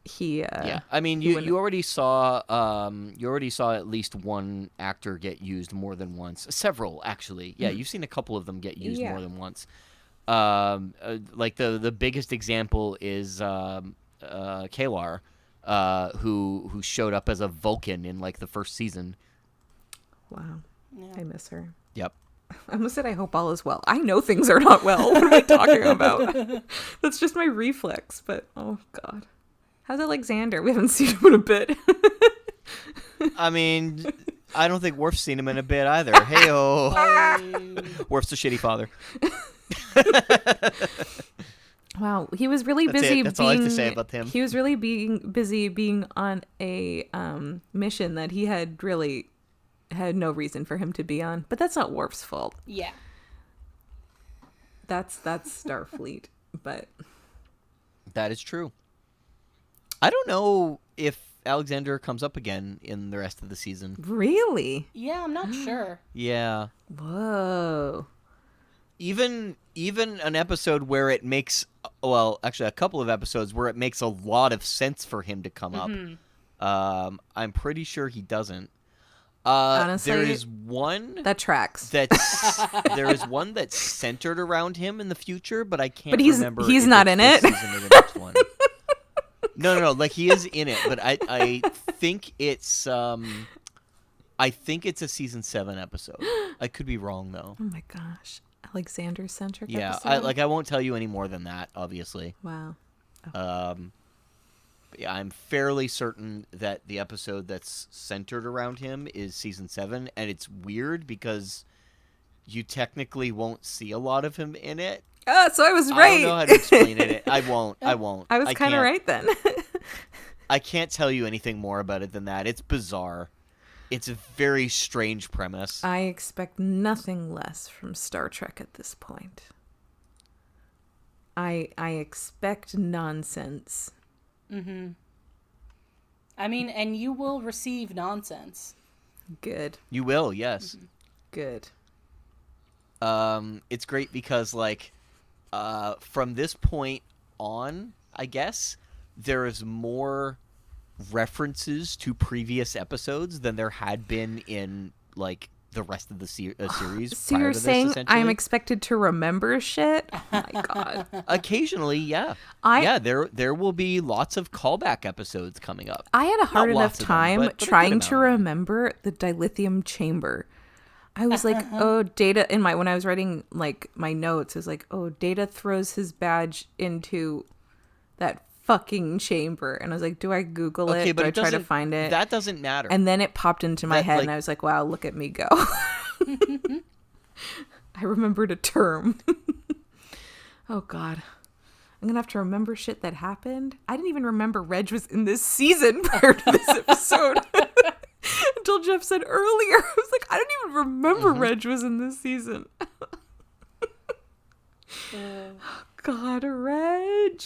he. Yeah, I mean, you already saw at least one actor get used more than once. Several, actually. Yeah, you've seen a couple of them get used more than once. Like the biggest example is Kalar, who showed up as a Vulcan in like the first season. Wow, Yeah. I miss her. Yep. I almost said I hope all is well. I know things are not well. What am I talking about? That's just my reflex. But oh god. How's Alexander? We haven't seen him in a bit. I mean, I don't think Worf's seen him in a bit either. Hey-oh. Worf's a shitty father. Wow, he was really busy. That's all I have to say about him. He was really busy being on a mission that he had no reason for him to be on. But that's not Worf's fault. Yeah. That's Starfleet. But That is true. I don't know if Alexander comes up again in the rest of the season. really, Yeah, I'm not sure. Yeah. whoa. Even an episode where it makes, well, actually a couple of episodes where it makes a lot of sense for him to come up. I'm pretty sure he doesn't. Honestly, there is one That tracks. there is one that's centered around him in the future, but I can't But he's remember. he's if not it's in this it. season or the next one. No, like he is in it, but I think it's a season 7 episode. I could be wrong though. Oh my gosh, Alexander centric. Yeah, episode? I won't tell you any more than that, obviously. Wow. But yeah, I'm fairly certain that the episode that's centered around him is season 7, and it's weird because you technically won't see a lot of him in it. So I was right. I don't know how to explain it. I won't. I was kind of right then. I can't tell you anything more about it than that. It's bizarre. It's a very strange premise. I expect nothing less from Star Trek at this point. I expect nonsense. Mm-hmm. I mean, and you will receive nonsense. Good. You will, yes. Good. It's great because, like, from this point on, I guess, there is more references to previous episodes than there had been in, like, the rest of the series. So prior you're to this, saying essentially. I'm expected to remember shit? Oh my god. Occasionally, yeah. There will be lots of callback episodes coming up. I had a hard Not enough lots of them, time but a good trying amount to of them. remember the dilithium chamber. I was like, oh, Data when I was writing like my notes, I was like, oh, Data throws his badge into that fucking chamber, and I was like, do I Google Okay, it? but Do I it try to doesn't- find it? That doesn't matter. And then it popped into my That, head, like- and I was like, wow, look at me go. I remembered a term. Oh god. I'm going to have to remember shit that happened. I didn't even remember Reg was in this season prior to this episode. Until Jeff said earlier. I was like, I don't even remember Reg was in this season. God, Reg.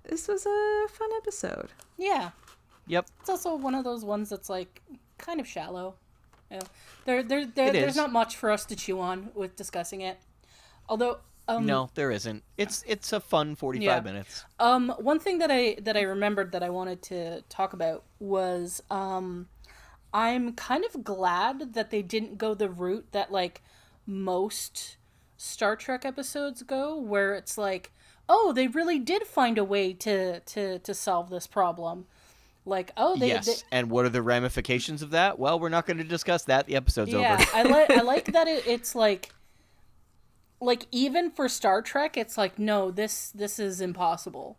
This was a fun episode. Yeah. Yep. It's also one of those ones that's like kind of shallow. You know, there's not much for us to chew on with discussing it. Although no, there isn't. It's a fun 45 minutes. One thing that I remembered that I wanted to talk about was I'm kind of glad that they didn't go the route that like most Star Trek episodes go, where it's like, oh, they really did find a way to solve this problem. Like, oh, they and what are the ramifications of that? Well, we're not going to discuss that. The episode's over. Yeah, I like that it's like even for Star Trek, it's like, no, this is impossible.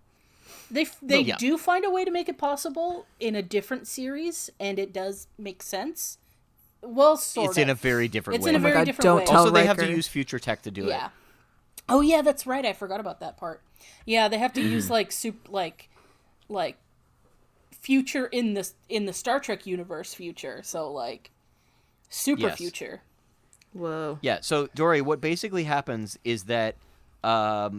They do find a way to make it possible in a different series, and it does make sense. Well, sort of. It's in a very different way. It's in a very different way. Also, they have to use future tech to do it. Yeah. Oh yeah, that's right. I forgot about that part. Yeah, they have to use like future in the Star Trek universe future. So like super future. Whoa. Yeah. So Dory, what basically happens is that a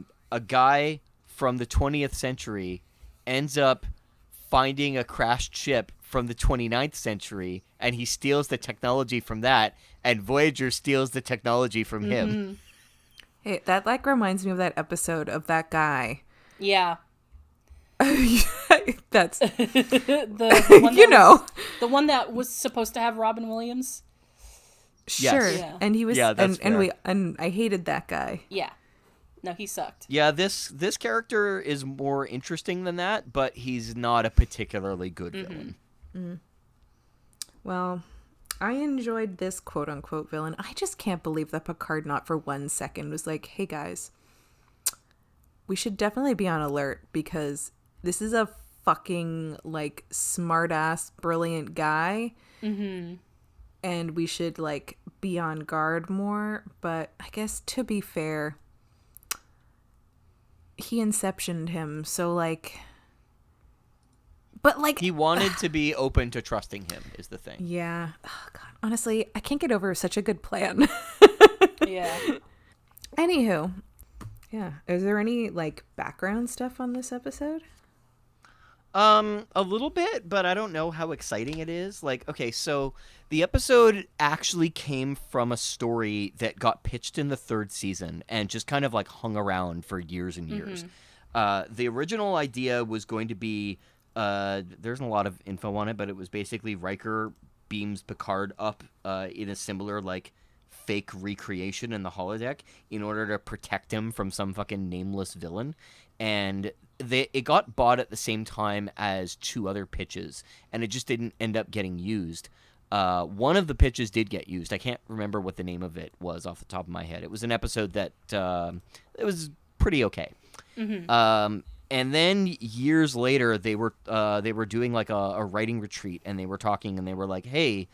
guy from the 20th century ends up finding a crashed ship from the 29th century, and he steals the technology from that, and Voyager steals the technology from him. Hey, that like reminds me of that episode of that guy. Yeah. That's the one the one that was supposed to have Robin Williams. Sure. Yes. Yeah. And he was and I hated that guy. Yeah. No, he sucked. Yeah, this character is more interesting than that, but he's not a particularly good villain. Well, I enjoyed this quote-unquote villain. I just can't believe that Picard not for 1 second was like, hey guys, we should definitely be on alert because this is a fucking like smart-ass brilliant guy. And we should like be on guard more. But I guess to be fair, he inceptioned him, so like, but like he wanted to be open to trusting him is the thing. Yeah. Oh, God. Honestly, I can't get over such a good plan. Yeah. Anywho, yeah. Is there any like background stuff on this episode? A little bit, but I don't know how exciting it is. Like, okay, so the episode actually came from a story that got pitched in the 3rd season and just kind of like hung around for years and years. The original idea was going to be, there's a lot of info on it, but it was basically Riker beams Picard up in a similar like fake recreation in the holodeck in order to protect him from some fucking nameless villain. And it got bought at the same time as 2 other pitches, and it just didn't end up getting used. One of the pitches did get used. I can't remember what the name of it was off the top of my head. It was an episode that it was pretty okay. And then years later, they were doing like a writing retreat, and they were talking, and they were like, "Hey,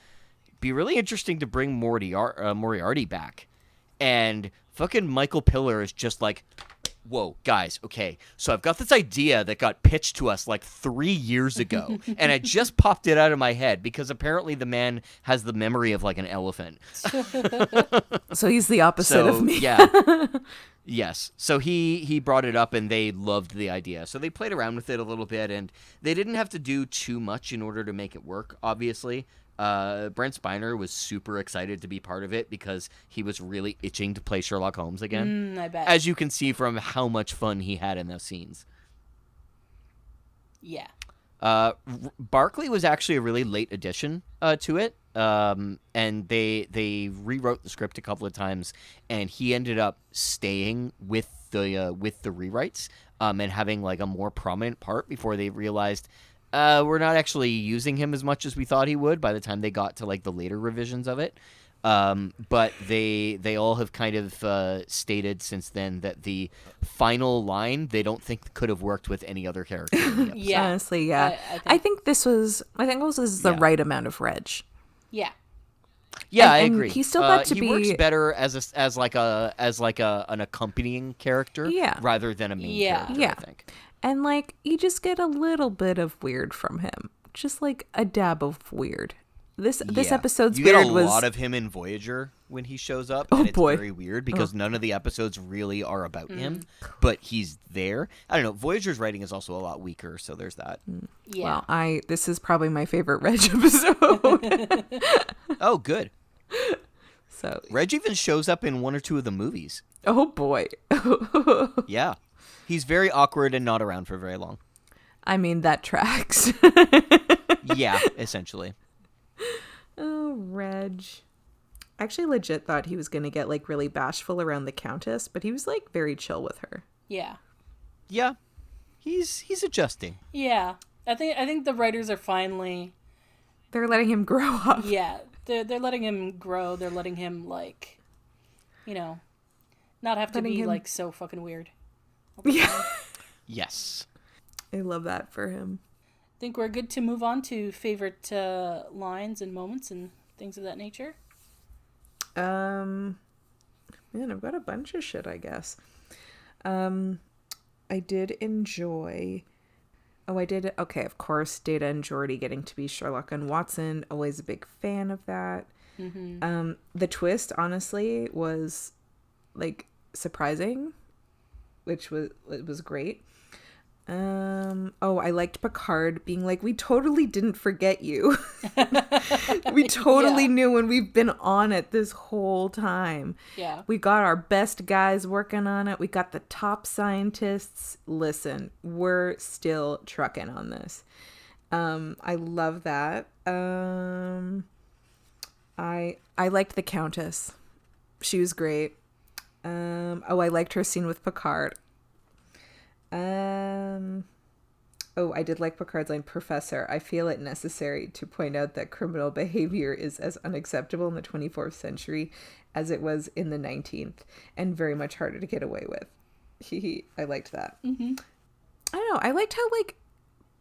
it'd be really interesting to bring Moriarty back." And fucking Michael Piller is just like, whoa, guys, okay, so I've got this idea that got pitched to us like 3 years ago, and I just popped it out of my head because apparently the man has the memory of like an elephant. So he's the opposite of me. Yeah. Yes. So he brought it up, and they loved the idea. So they played around with it a little bit, and they didn't have to do too much in order to make it work, obviously. Brent Spiner was super excited to be part of it because he was really itching to play Sherlock Holmes again. I bet. As you can see from how much fun he had in those scenes. Yeah. Barclay was actually a really late addition to it. And they rewrote the script a couple of times, and he ended up staying with the rewrites and having like a more prominent part before they realized we're not actually using him as much as we thought he would by the time they got to like the later revisions of it. But they all have kind of stated since then that the final line they don't think could have worked with any other character. In the episode. Yeah. Honestly, yeah. I think this was the right amount of Reg. Yeah. Yeah, I and agree. he still got to he be works better as an accompanying character Yeah. rather than a main Yeah. character, Yeah. I think. And like you just get a little bit of weird from him. Just like a dab of weird. This Yeah. episode's you weird get a was lot of him in Voyager when he shows up, Oh, and it's boy. very weird because none of the episodes really are about him, but he's there. I don't know. Voyager's writing is also a lot weaker, so there's that. Yeah. Well, this is probably my favorite Reg episode. Oh, good. So Reg even shows up in one or two of the movies. oh boy. Yeah. He's very awkward and not around for very long. I mean that tracks. Yeah, essentially. Oh, Reg. I actually legit thought he was gonna get like really bashful around the Countess, but he was like very chill with her. Yeah. Yeah. He's adjusting. Yeah. I think the writers are finally They're letting him grow up. yeah, they're letting him grow. They're letting him like, not have to Letting be him- like so fucking weird. Yeah. Yes. I love that for him. Think we're good to move on to favorite lines and moments and things of that nature. Man, I've got a bunch of shit, I guess. I did enjoy. Oh, I did. Okay, of course, Data and Geordi getting to be Sherlock and Watson. Always a big fan of that. The twist, honestly, was like surprising, which was great. I liked Picard being like, we totally didn't forget you. We totally Yeah. knew, and we've been on it this whole time. Yeah. We got our best guys working on it. We got the top scientists. Listen, we're still trucking on this. I love that. I liked the Countess. She was great. I liked her scene with Picard. I did like Picard's line, Professor, I feel it necessary to point out that criminal behavior is as unacceptable in the 24th century as it was in the 19th, and very much harder to get away with. I liked that. I don't know. I liked how like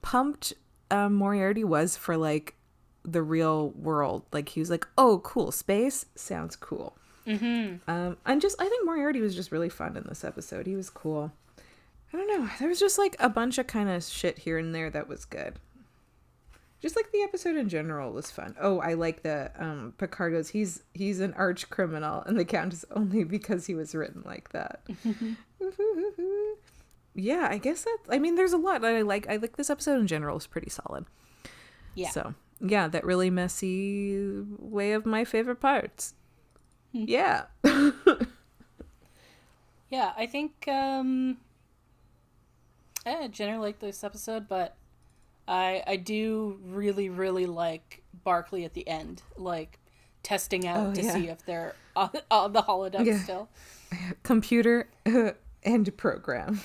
pumped Moriarty was for like the real world. Like he was like, oh, cool, space sounds cool. I think Moriarty was just really fun in this episode. He was cool. I don't know. There was just like a bunch of kind of shit here and there that was good. Just like the episode in general was fun. Oh, I like the Picard goes, he's an arch criminal, and the Countess only because he was written like that. Yeah, I guess that. I mean, there's a lot that I like. I like this episode in general is pretty solid. Yeah. So yeah, that really messy way of my favorite parts. Yeah. Yeah, I think I generally like this episode, but I do really, really like Barclay at the end, like testing out to see if they're on the holodeck still. Computer and program.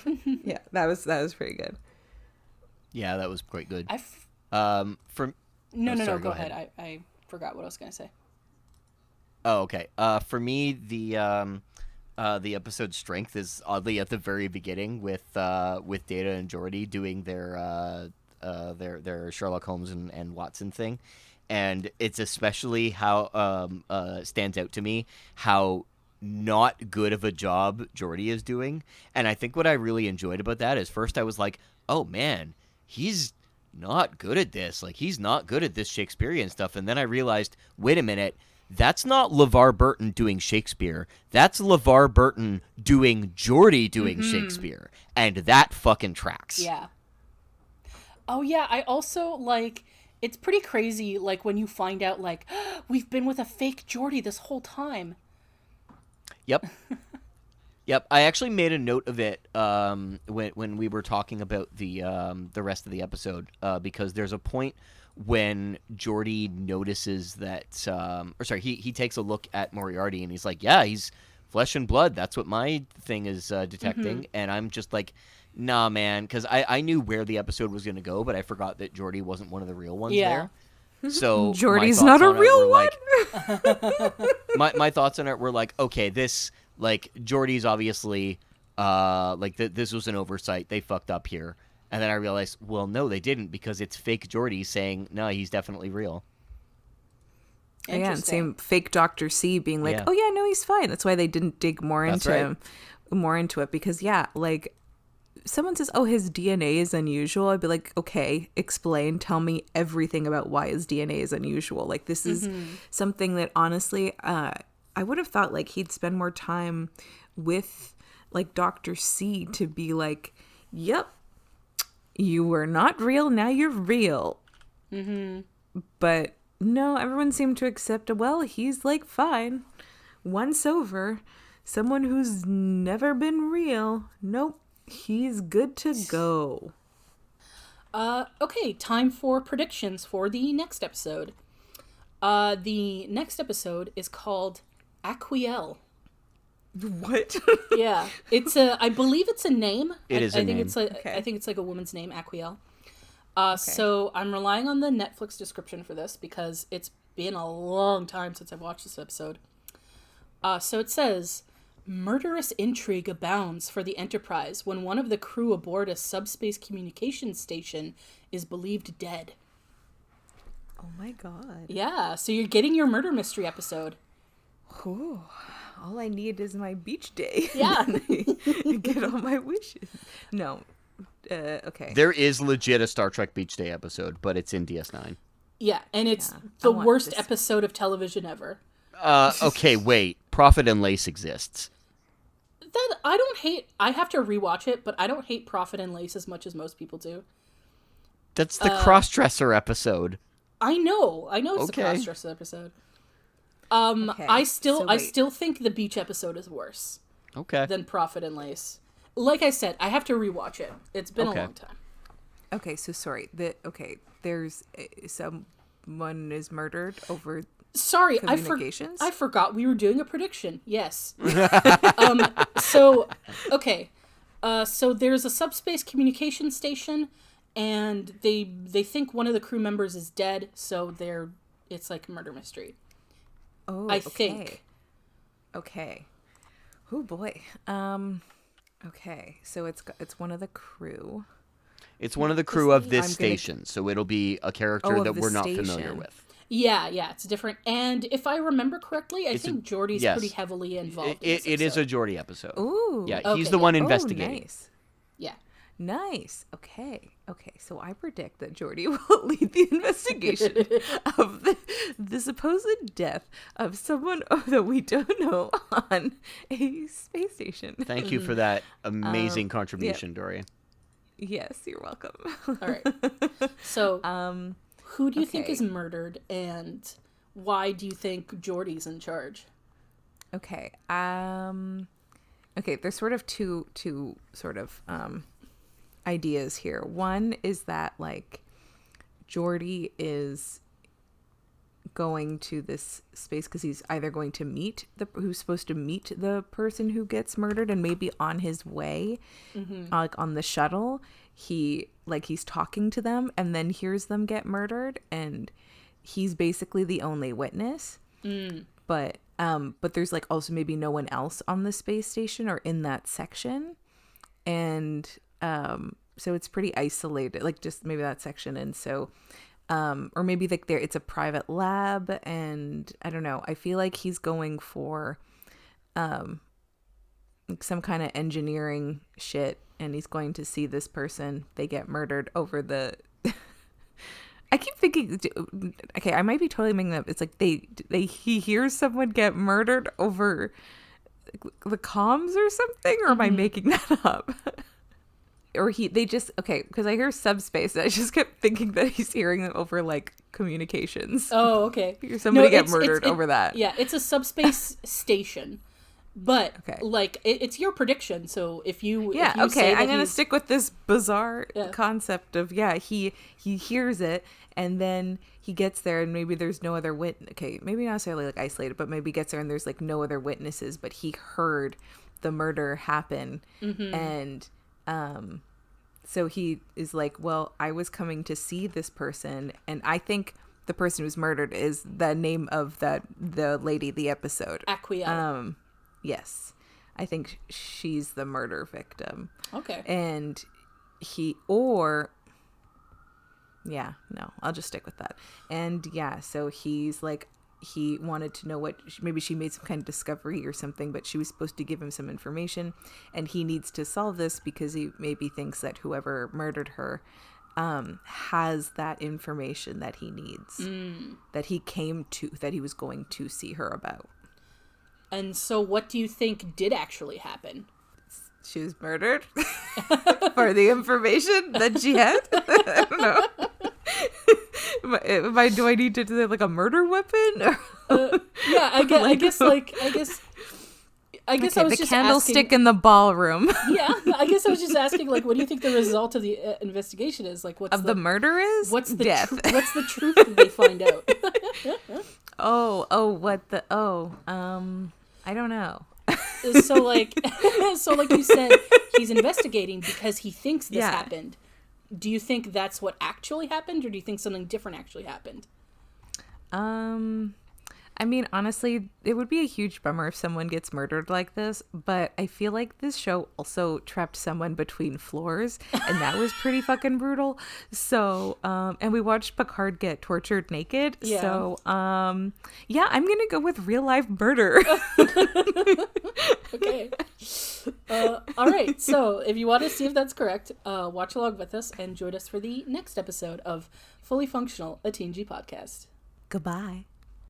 Yeah, that was pretty good. Yeah, that was quite good. No, sorry, go ahead. I forgot what I was going to say. Oh, okay. For me, the episode's strength is oddly at the very beginning with Data and Geordi doing their Sherlock Holmes and Watson thing, and it's especially how stands out to me how not good of a job Geordi is doing. And I think what I really enjoyed about that is first I was like, oh man, he's not good at this. Like he's not good at this Shakespearean stuff. And then I realized, wait a minute. That's not LeVar Burton doing Shakespeare. That's LeVar Burton doing Geordi doing Shakespeare. And that fucking tracks. Yeah. Oh, yeah. I also, like, it's pretty crazy, like, when you find out, like, we've been with a fake Geordi this whole time. Yep. Yep. I actually made a note of it when we were talking about the rest of the episode because there's a point when Geordi notices that, he takes a look at Moriarty and he's like, yeah, he's flesh and blood. That's what my thing is detecting. And I'm just like, nah, man, because I knew where the episode was going to go, but I forgot that Geordi wasn't one of the real ones there. So Geordi's not a real one? Like, my thoughts on it were like, okay, this, like, Geordi's obviously, this was an oversight. They fucked up here. And then I realized, well, no, they didn't, because it's fake Geordi saying, no, he's definitely real. Yeah, and Interesting. same fake Dr. C being like, Yeah. oh yeah, no, he's fine. That's why they didn't dig That's right. more into it, because yeah, like someone says, oh, his DNA is unusual. I'd be like, okay, explain, tell me everything about why his DNA is unusual. Like this is something that honestly, I would have thought like he'd spend more time with like Dr. C to be like, yep, you were not real, now you're real. But no, everyone seemed to accept, well, he's like fine. Once over, someone who's never been real, nope, he's good to go. Okay, time for predictions for the next episode. The next episode is called Aquiel. What? Yeah, I believe it's a name. It is a name. Okay. I think it's like a woman's name, Aquiel. So I'm relying on the Netflix description for this because it's been a long time since I've watched this episode. So it says, murderous intrigue abounds for the Enterprise when one of the crew aboard a subspace communications station is believed dead. Oh my god. Yeah, so you're getting your murder mystery episode. Ooh, all I need is my beach day. Yeah. And get all my wishes. No. Okay. There is legit a Star Trek Beach Day episode, but it's in DS9. Yeah, and it's Yeah, the I want worst this. episode of television ever. Okay, wait. Prophet and Lace exists. That I have to rewatch it, but I don't hate Prophet and Lace as much as most people do. That's the cross-dresser episode. I know it's Okay. the cross-dresser episode. Okay, I so wait. still think the beach episode is worse Okay. than Prophet and Lace. Like I said, I have to rewatch it. It's been Okay. a long time. Okay, so sorry. There's someone is murdered over. Sorry, Communications? I forgot we were doing a prediction. Yes. So there's a subspace communication station, and they think one of the crew members is dead. So it's like a murder mystery. Oh, I think. Okay. Oh boy. Okay, so it's one of the crew. It's one of the crew of this I'm gonna- station, so it'll be a character Oh, of that the we're not familiar station. with. Yeah, it's different. And if I remember correctly, I think Geordie's yes. pretty heavily involved. It is a Geordie episode. Ooh. Yeah, Okay, he's the yeah. one Oh, investigating. nice. Yeah. Nice. Okay. So I predict that Geordie will lead the investigation of the supposed death of someone that we don't know on a space station. Thank you for that amazing contribution, Dory. Yes, you're welcome. All right. So, who do you think okay. is murdered, and why do you think Geordie's in charge? Okay. Okay. There's sort of two sort of ideas here. One is that like Geordie is going to this space because he's either going to meet who's supposed to meet the person who gets murdered, and maybe on his way, like on the shuttle, he's talking to them and then hears them get murdered, and he's basically the only witness. But there's like also maybe no one else on the space station or in that section, and so it's pretty isolated, like just maybe that section. And so or maybe like it's a private lab, and I don't know, I feel like he's going for like some kind of engineering shit, and he's going to see this person, they get murdered over the I keep thinking, okay, I might be totally making that up. It's like he hears someone get murdered over the comms or something, or am I making that up? Or because I hear subspace, and I just kept thinking that he's hearing them over like communications. Oh, okay. Somebody get murdered over that. Yeah, it's a subspace station, but Okay. like it's your prediction. So if you Yeah, if you okay, say that I'm gonna he's- stick with this bizarre Yeah. concept of he hears it, and then he gets there, and maybe there's no other witness. Okay, maybe not necessarily like isolated, but maybe gets there and there's like no other witnesses, but he heard the murder happen, and so he is like, well, I was coming to see this person, and I think the person who's murdered is the name of the lady, the episode. Aquiel. Yes, I think she's the murder victim. Okay. And I'll just stick with that. And yeah, so he's like, he wanted to know maybe she made some kind of discovery or something, but she was supposed to give him some information, and he needs to solve this because he maybe thinks that whoever murdered her has that information that he needs, that he was going to see her about. And so what do you think did actually happen? She was murdered for the information that she had. I don't know. Do I need to do like a murder weapon? Yeah, I guess I was the just candlestick asking, in the ballroom. Yeah, I guess I was just asking, like, what do you think the result of the investigation is? Like, what's the murder is? What's the death? What's the truth that they find out? I don't know. So like you said, he's investigating because he thinks this happened. Do you think that's what actually happened, or do you think something different actually happened? I mean, honestly, it would be a huge bummer if someone gets murdered like this, but I feel like this show also trapped someone between floors, and that was pretty fucking brutal. So, and we watched Picard get tortured naked. Yeah. So, yeah, I'm gonna go with real life murder. Okay. All right. So if you want to see if that's correct, watch along with us and join us for the next episode of Fully Functional, a TNG podcast. Goodbye.